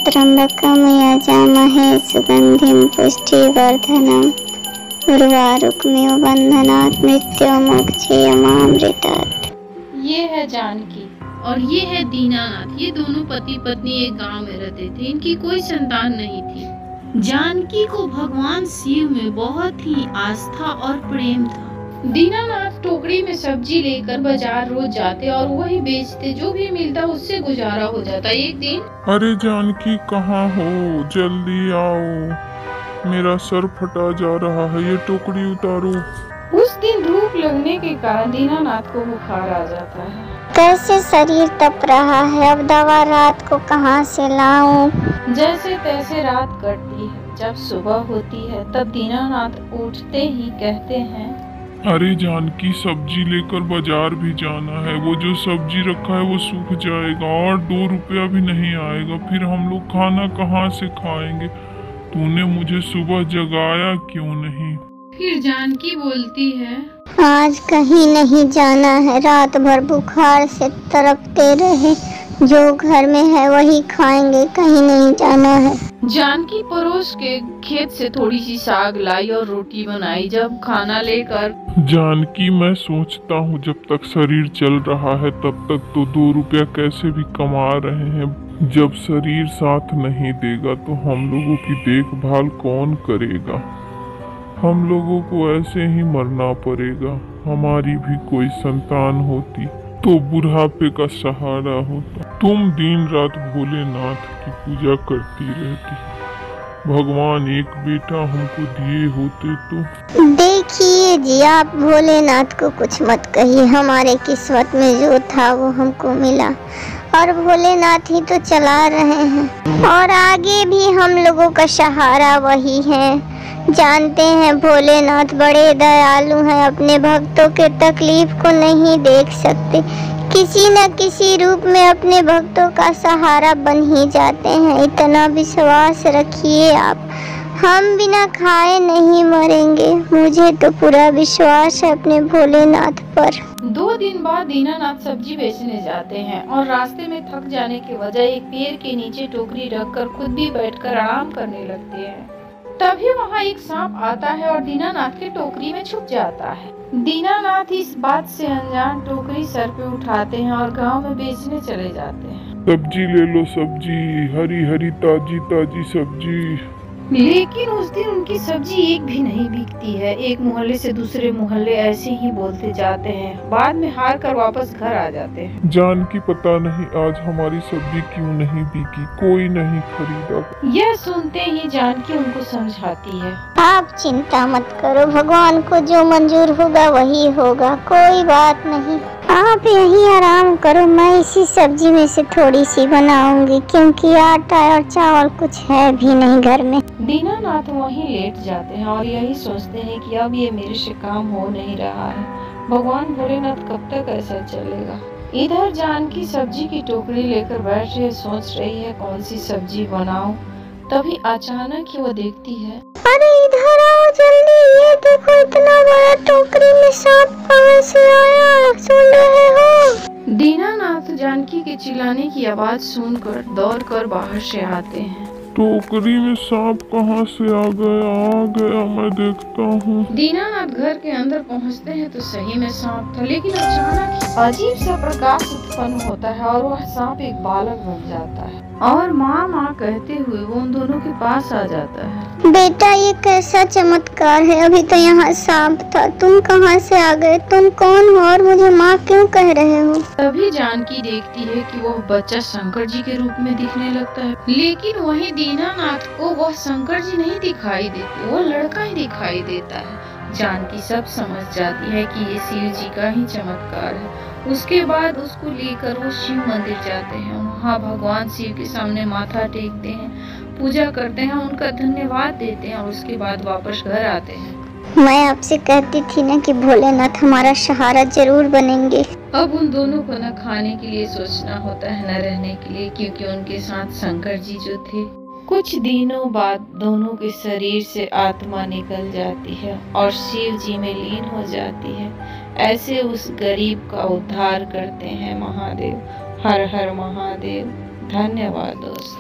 त्र्यंबकं यजामहे सुगंधिं पुष्टिवर्धनम् उर्वारुकमिव बंधनात् मृत्युर्मोक्षयमामृतात्। ये है जानकी और ये है दीनानाथ। ये दोनों पति पत्नी एक गांव में रहते थे। इनकी कोई संतान नहीं थी। जानकी को भगवान शिव में बहुत ही आस्था और प्रेम था। दीनानाथ टोकरी में सब्जी लेकर बाजार रोज जाते और वही बेचते। जो भी मिलता उससे गुजारा हो जाता। एक दिन, अरे जानकी कहाँ हो, जल्दी आओ, मेरा सर फटा जा रहा है, ये टोकरी उतारो। उस दिन धूप लगने के कारण दीनानाथ को बुखार आ जाता है। कैसे शरीर तप रहा है, अब दवा रात को कहाँ से लाऊं। जैसे तैसे रात कटती है। जब सुबह होती है तब दीनानाथ उठते ही कहते हैं, अरे जानकी सब्जी लेकर बाजार भी जाना है, वो जो सब्जी रखा है वो सूख जाएगा और 2 रुपया भी नहीं आएगा, फिर हम लोग खाना कहाँ से खाएंगे। तूने मुझे सुबह जगाया क्यों नहीं। फिर जानकी बोलती है, आज कहीं नहीं जाना है, रात भर बुखार से तड़पते रहे, जो घर में है वही खाएंगे, कहीं नहीं जाना है। जानकी पड़ोस के खेत से थोड़ी सी साग लाई और रोटी बनाई। जब खाना लेकर, जानकी मैं सोचता हूँ जब तक शरीर चल रहा है तब तक तो 2 रुपया कैसे भी कमा रहे हैं, जब शरीर साथ नहीं देगा तो हम लोगों की देखभाल कौन करेगा। हम लोगों को ऐसे ही मरना पड़ेगा। हमारी भी कोई संतान होती तो बुढ़ापे का सहारा होता। तुम दिन रात भोलेनाथ की पूजा करती रहती, भगवान एक बेटा हमको दिए होते तो। देखिए जी, आप भोलेनाथ को कुछ मत कहिए, हमारे किस्मत में जो था वो हमको मिला और भोलेनाथ ही तो चला रहे हैं और आगे भी हम लोगों का सहारा वही है। जानते हैं भोलेनाथ बड़े दयालु हैं, अपने भक्तों के तकलीफ को नहीं देख सकते, किसी न किसी रूप में अपने भक्तों का सहारा बन ही जाते हैं। इतना विश्वास रखिए आप, हम बिना खाए नहीं मरेंगे, मुझे तो पूरा विश्वास है अपने भोलेनाथ पर। 2 दिन बाद दीनानाथ सब्जी बेचने जाते हैं और रास्ते में थक जाने के वजह एक पेड़ के नीचे टोकरी रखकर खुद भी बैठकर आराम करने लगते हैं। तभी वहाँ एक सांप आता है और दीनानाथ के टोकरी में छुप जाता है। दीनानाथ इस बात से अनजान टोकरी सर पे उठाते हैं और गांव में बेचने चले जाते हैं। सब्जी ले लो, सब्जी, हरी हरी ताजी ताजी सब्जी। लेकिन उस दिन उनकी सब्जी एक भी नहीं बिकती है। एक मोहल्ले से दूसरे मोहल्ले ऐसे ही बोलते जाते हैं। बाद में हार कर वापस घर आ जाते हैं। जानकी पता नहीं आज हमारी सब्जी क्यों नहीं बिकी, कोई नहीं खरीदा। यह सुनते ही जानकी उनको समझाती है, आप चिंता मत करो, भगवान को जो मंजूर होगा वही होगा, कोई बात नहीं, आप यही आराम करो, मैं इसी सब्जी में से थोड़ी सी बनाऊंगी क्योंकि आटा और चावल कुछ है भी नहीं घर में। दीनानाथ वहीं लेट जाते हैं और यही सोचते हैं कि अब ये मेरे से काम हो नहीं रहा है, भगवान भोलेनाथ कब तक ऐसा चलेगा। इधर जानकी सब्जी की टोकरी लेकर बैठ रही, सोच रही है कौन सी सब्जी बनाऊं। तभी अचानक ही वो देखती है, अरे इधर आओ जल्दी, ये देखो इतना बड़ा टोकरी में सांप कहां से आया, सुन रहे हो। दीनानाथ जानकी के चिल्लाने की आवाज सुनकर दौड़कर बाहर से आते हैं। टोकरी में सांप कहाँ से आ गया, मैं देखता हूँ। दीनानाथ घर के अंदर पहुँचते हैं तो सही में सांप था, लेकिन अचानक अजीब सा प्रकाश उत्पन्न होता है और वह सांप एक बालक बन जाता है और माँ माँ कहते हुए वो उन दोनों के पास आ जाता है। बेटा ये कैसा चमत्कार है, अभी तो यहाँ सांप था, तुम कहाँ से आ गए, तुम कौन हो और मुझे माँ क्यों कह रहे हो। तभी जानकी देखती है कि वह बच्चा शंकर जी के रूप में दिखने लगता है, लेकिन वहीं दीनानाथ को वह शंकर जी नहीं दिखाई देते, वो लड़का ही दिखाई देता है। जानकी सब समझ जाती है कि ये शिव जी का ही चमत्कार है। उसके बाद उसको लेकर वो शिव मंदिर जाते हैं। वहाँ भगवान शिव के सामने माथा टेकते हैं, पूजा करते हैं, उनका धन्यवाद देते हैं और उसके बाद वापस घर आते हैं। मैं आपसे कहती थी ना कि भोलेनाथ हमारा सहारा जरूर बनेंगे। अब उन दोनों को न खाने के लिए सोचना होता है न रहने के लिए, क्योंकि उनके साथ शंकर जी जो थे। कुछ दिनों बाद दोनों के शरीर से आत्मा निकल जाती है और शिव जी में लीन हो जाती है। ऐसे उस गरीब का उद्धार करते हैं महादेव। हर हर महादेव। धन्यवाद दोस्त।